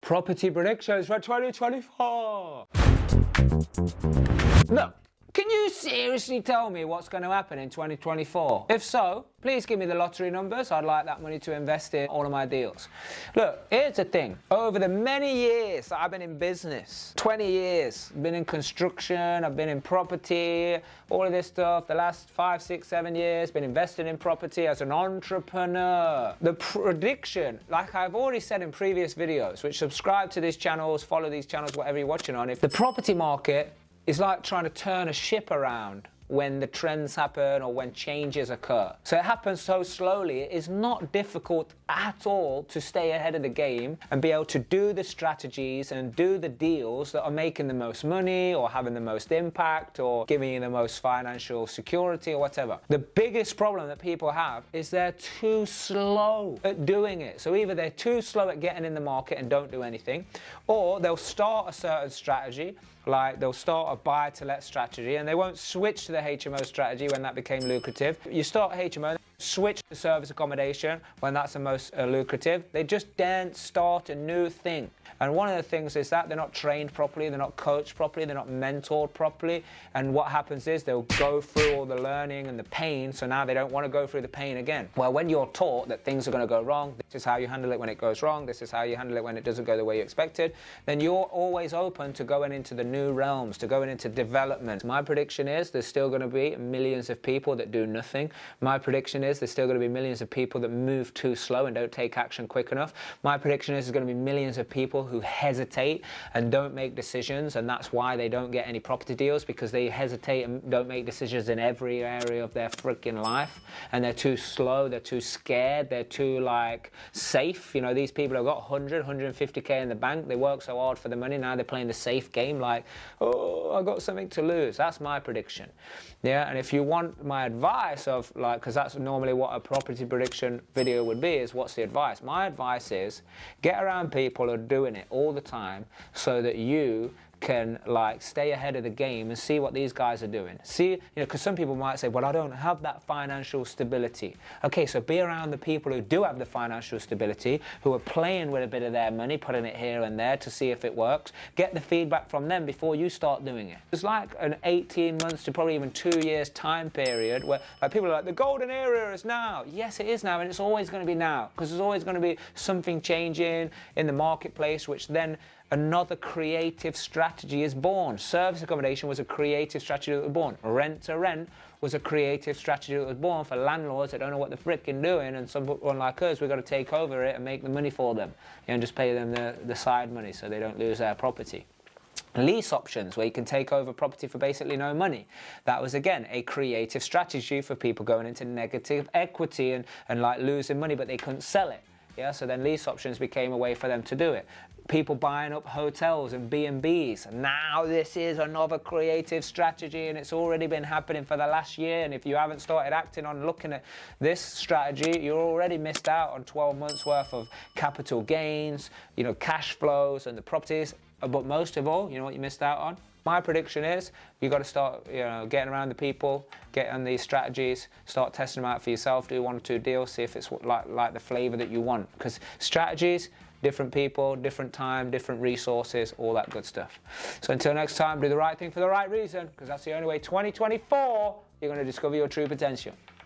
Property predictions for 2024. No. Can you seriously tell me what's going to happen in 2024? If so, please give me the lottery numbers. I'd like that money to invest in all of my deals. Look, here's the thing. Over the many years that I've been in business, 20 years, been in construction, I've been in property, all of this stuff, the last 5, 6, 7 years, been investing in property as an entrepreneur. The prediction, like I've already said in previous videos, which subscribe to these channels, follow these channels, whatever you're watching on, if the property market is like trying to turn a ship around when the trends happen or when changes occur. So it happens so slowly, it is not difficult at all to stay ahead of the game and be able to do the strategies and do the deals that are making the most money or having the most impact or giving you the most financial security or whatever. The biggest problem that people have is they're too slow at doing it. So either they're too slow at getting in the market and don't do anything, or they'll start a certain strategy, like they'll start a buy-to-let strategy and they won't switch to the HMO strategy when that became lucrative. You start HMO, switch to service accommodation when that's the most lucrative. They just daren't start a new thing. And one of the things is that they're not trained properly, they're not coached properly, they're not mentored properly. And what happens is they'll go through all the learning and the pain, so now they don't want to go through the pain again. Well, when you're taught that things are going to go wrong, this is how you handle it when it goes wrong, this is how you handle it when it doesn't go the way you expected, then you're always open to going into the new realms, to going into development. My prediction is there's still going to be millions of people that do nothing. My prediction is there's still going to be millions of people that move too slow and don't take action quick enough. My prediction is there's going to be millions of people who hesitate and don't make decisions, and that's why they don't get any property deals, because they hesitate and don't make decisions in every area of their freaking life, and they're too slow, they're too scared, they're too like safe. You know, these people have got 150k in the bank, they work so hard for the money, now they're playing the safe game like, oh, I got something to lose. That's my prediction. Yeah, and if you want my advice of like, because that's normally what a property prediction video would be, is what's the advice? My advice is get around people who are doing it all the time so that you can like stay ahead of the game and see what these guys are doing. See, you know, because some people might say, well, I don't have that financial stability. Okay, so be around the people who do have the financial stability, who are playing with a bit of their money, putting it here and there to see if it works. Get the feedback from them before you start doing it. It's like an 18 months to probably even 2 years time period where like people are like, the golden era is now. Yes, it is now, and it's always going to be now, because there's always going to be something changing in the marketplace, which then another creative strategy is born. Service accommodation was a creative strategy that was born. Rent to rent was a creative strategy that was born for landlords that don't know what they're fricking doing, and someone like us, we've got to take over it and make the money for them, and just pay them the side money so they don't lose their property. Lease options, where you can take over property for basically no money. That was, again, a creative strategy for people going into negative equity and like losing money, but they couldn't sell it. Yeah, so then lease options became a way for them to do it. People buying up hotels and B&Bs. Now this is another creative strategy, and it's already been happening for the last year. And if you haven't started acting on looking at this strategy, you're already missed out on 12 months worth of capital gains, you know, cash flows and the properties. But most of all, you know what you missed out on? My prediction is you've got to start, you know, getting around the people, get on these strategies, start testing them out for yourself, do 1 or 2 deals, see if it's like the flavor that you want. Because strategies, different people, different time, different resources, all that good stuff. So until next time, do the right thing for the right reason, because that's the only way 2024 you're going to discover your true potential.